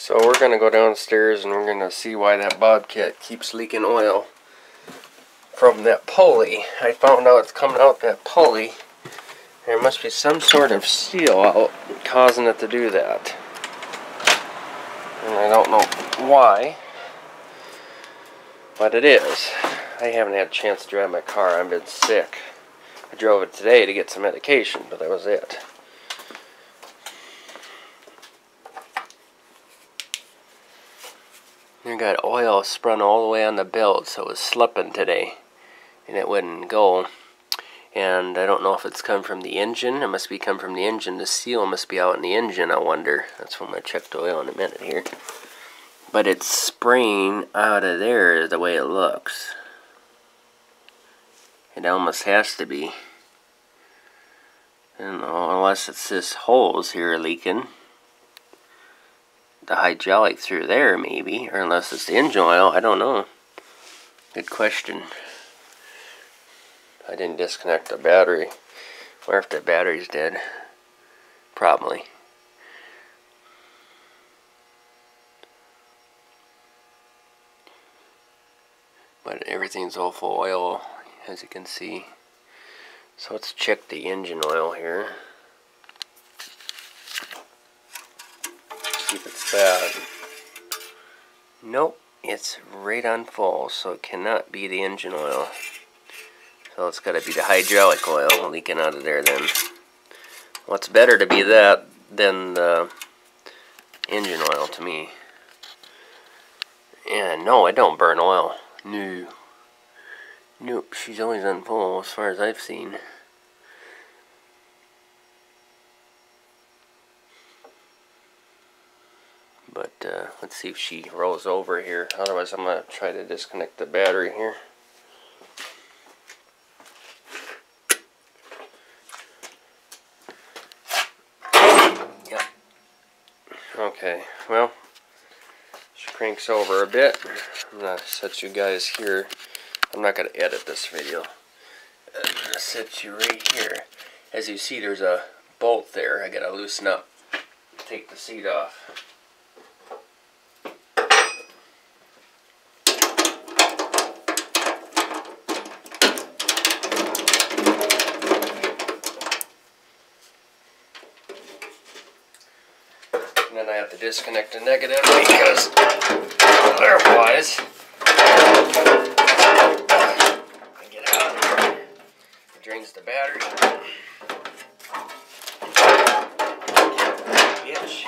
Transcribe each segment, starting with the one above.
So we're going to go downstairs and we're going to see why that Bobcat keeps leaking oil from that pulley. I found out it's coming out that pulley. There must be some sort of seal out causing it to do that. And I don't know why, but it is. I haven't had a chance to drive my car. I've been sick. I drove it today to get some medication, but that was it. I got oil sprung all the way on the belt, so it was slipping today, and it wouldn't go. And I don't know if it's come from the engine. It must be come from the engine. The seal must be out in the engine, I wonder. That's when I check the oil in a minute here. But it's spraying out of there the way it looks. It almost has to be. I don't know, unless it's this holes here leaking. The hydraulic through there, maybe. Or unless it's the engine oil, I don't know. Good question. I didn't disconnect the battery. Wonder if the battery's dead. Probably. But everything's all full oil, as you can see. So let's check the engine oil here. See if it's bad. Nope, it's right on full, so it cannot be the engine oil. So it's got to be the hydraulic oil leaking out of there then. Well, it's better to be that than the engine oil to me. And no, it don't burn oil. No. Nope, she's always on full as far as I've seen. But let's see if she rolls over here. Otherwise, I'm going to try to disconnect the battery here. Yep. Okay, well, she cranks over a bit. I'm going to set you guys here. I'm not going to edit this video. I'm going to set you right here. As you see, there's a bolt there. I got to loosen up. Take the seat off. And then I have to disconnect the negative because otherwise I get out of here. It drains the battery. Bitch.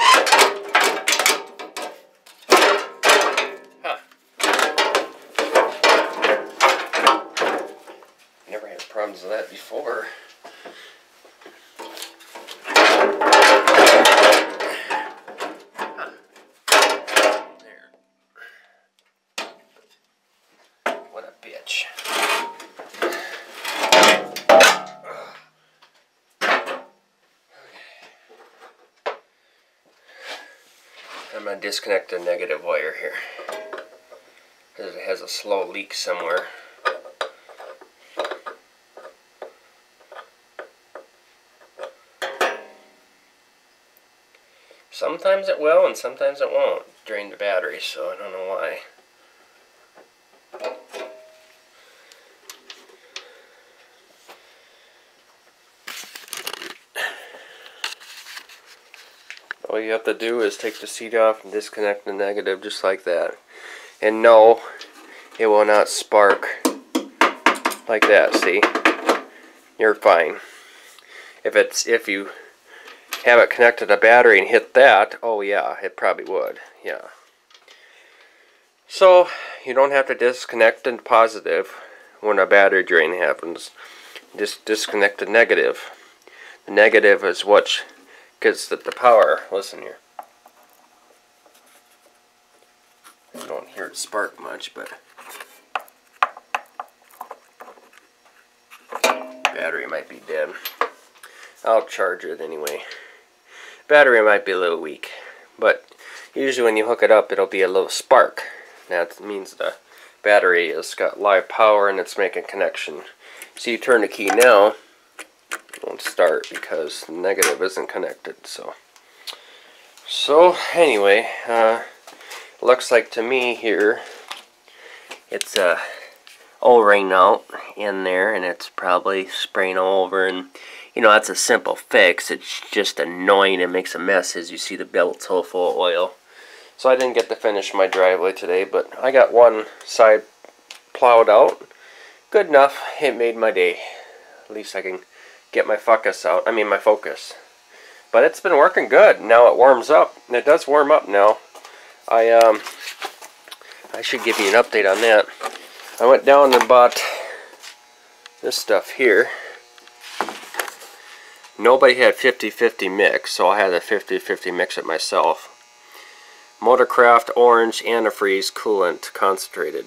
Huh. Never had problems with that before. Bitch. I'm going to disconnect the negative wire here because it has a slow leak somewhere. Sometimes it will and sometimes it won't drain the battery, so I don't know why. All you have to do is take the seat off and disconnect the negative just like that. And no, it will not spark like that, see? You're fine. If you have it connected to a battery and hit that, oh yeah, it probably would, yeah. So, you don't have to disconnect the positive when a battery drain happens. Just disconnect the negative. The negative is what gets the power. Listen here. I don't hear it spark much, but battery might be dead. I'll charge it anyway. Battery might be a little weak, but usually when you hook it up, it'll be a little spark. That means the battery has got live power and it's making connection. So you turn the key now, it won't start because the negative isn't connected. So So anyway, looks like to me here it's O-ring out in there, and it's probably spraying all over, and you know, that's a simple fix. It's just annoying. It makes a mess as you see the belt's all full of oil. So I didn't get to finish my driveway today, but I got one side plowed out. Good enough. It made my day. At least I can get my focus out. I mean my focus. But it's been working good. Now it warms up. And it does warm up now. I should give you an update on that. I went down and bought this stuff here. Nobody had 50-50 mix, so I had a 50-50 mix it myself. Motorcraft Orange Antifreeze Coolant Concentrated.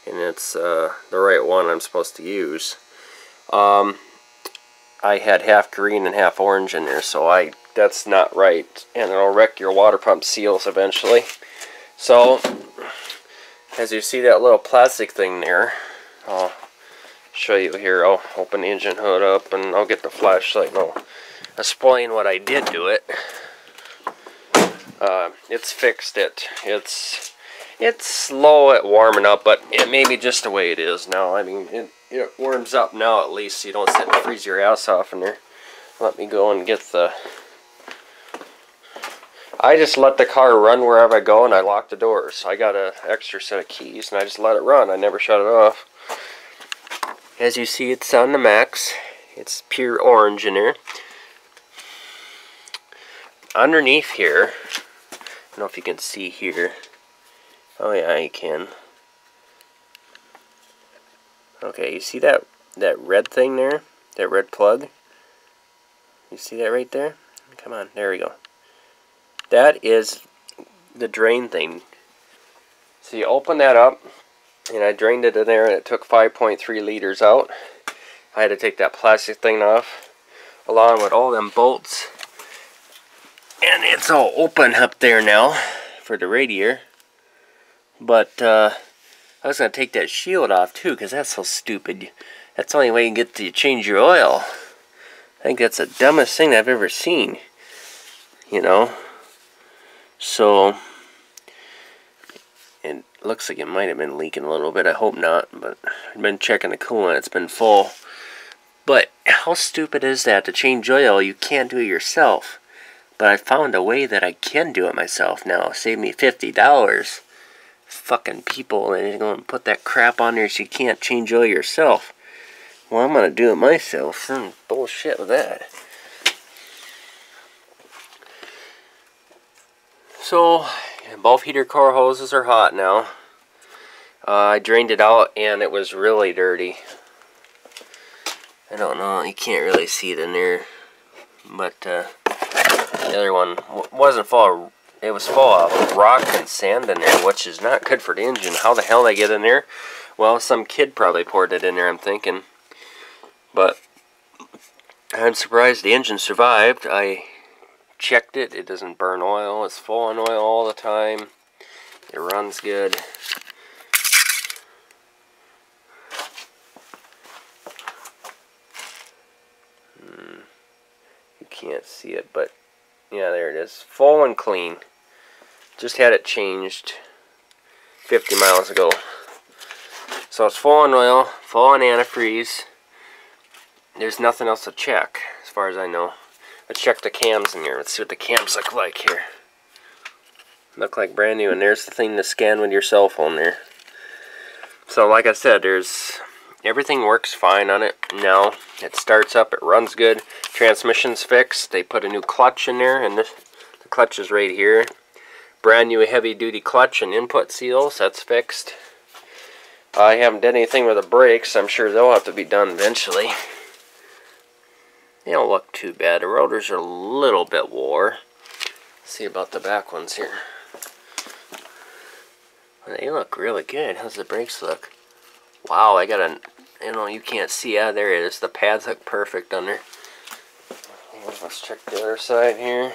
And it's the right one I'm supposed to use. I had half green and half orange in there, so that's not right. And it'll wreck your water pump seals eventually. So, as you see that little plastic thing there, I'll show you here. I'll open the engine hood up and I'll get the flashlight and I'll explain what I did to it. It's fixed it. It's slow at warming up, but it may be just the way it is now. I mean, it warms up now at least, so you don't sit and freeze your ass off in there. Let me go and get the... I just let the car run wherever I go, and I lock the doors. I got an extra set of keys, and I just let it run. I never shut it off. As you see, it's on the max. It's pure orange in there. Underneath here, I don't know if you can see here. Oh yeah, you can. Okay, you see that red thing there? That red plug? You see that right there? Come on, there we go. That is the drain thing. So you open that up, and I drained it in there, and it took 5.3 liters out. I had to take that plastic thing off, along with all them bolts. And it's all open up there now for the radiator. But I was going to take that shield off too, because that's so stupid. That's the only way you can get to change your oil. I think that's the dumbest thing I've ever seen. You know? So, it looks like it might have been leaking a little bit. I hope not, but I've been checking the coolant. It's been full. But how stupid is that? To change oil, you can't do it yourself. But I found a way that I can do it myself now. Save me $50. Fucking people, and they're going to put that crap on there so you can't change oil yourself. Well, I'm going to do it myself. Bullshit with that. So, both heater core hoses are hot now. I drained it out and it was really dirty. I don't know, you can't really see it in there. But the other one wasn't full of, it was full of rock and sand in there, which is not good for the engine. How the hell did I get in there? Well, some kid probably poured it in there, I'm thinking. But I'm surprised the engine survived. I checked it. It doesn't burn oil. It's full on oil all the time. It runs good. You can't see it, but yeah, there it is. Full and clean. Just had it changed 50 miles ago. So it's full on oil, full on antifreeze. There's nothing else to check, as far as I know. Let's check the cams in here. Let's see what the cams look like here. Look like brand new, and there's the thing to scan with your cell phone there. So like I said, everything works fine on it now. It starts up, it runs good. Transmission's fixed. They put a new clutch in there, and the clutch is right here. Brand new heavy duty clutch and input seals, that's fixed. I haven't done anything with the brakes. I'm sure they'll have to be done eventually. They don't look too bad. The rotors are a little bit wore. Let's see about the back ones here. They look really good. How's the brakes look? Wow, I got a, you can't see. Yeah, there it is. The pads look perfect on there. Let's check the other side here.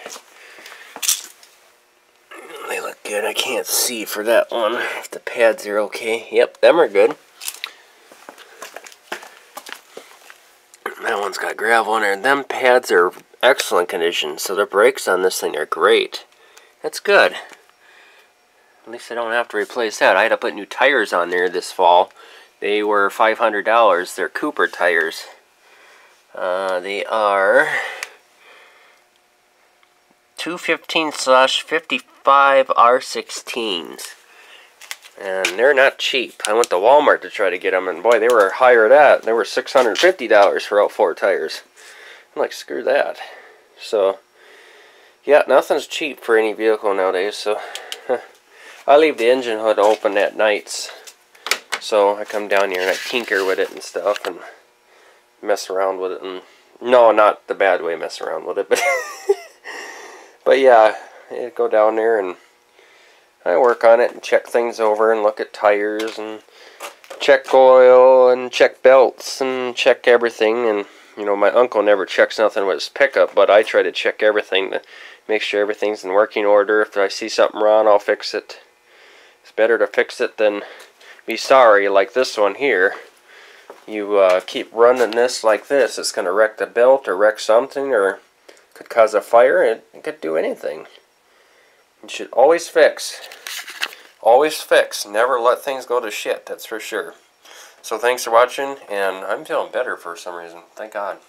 They look good. I can't see for that one if the pads are okay. Yep, them are good. That one's got gravel in there. Them pads are excellent condition. So the brakes on this thing are great. That's good. At least I don't have to replace that. I had to put new tires on there this fall. They were $500. They're Cooper tires. They are 215/55 R16s. And they're not cheap. I went to Walmart to try to get them, and boy, they were higher than that. They were $650 for all 4 tires. I'm like, screw that. So, yeah, nothing's cheap for any vehicle nowadays. So, I leave the engine hood open at nights. So, I come down here and I tinker with it and stuff and mess around with it. And no, not the bad way, mess around with it, but but yeah, I go down there and I work on it and check things over and look at tires and check oil and check belts and check everything. And you know, my uncle never checks nothing with his pickup, but I try to check everything to make sure everything's in working order. If I see something wrong, I'll fix it. It's better to fix it than be sorry, like this one here. You keep running this like this, it's going to wreck the belt or wreck something, or could cause a fire. It could do anything. You should always fix. Always fix. Never let things go to shit, that's for sure. So thanks for watching, and I'm feeling better for some reason. Thank God.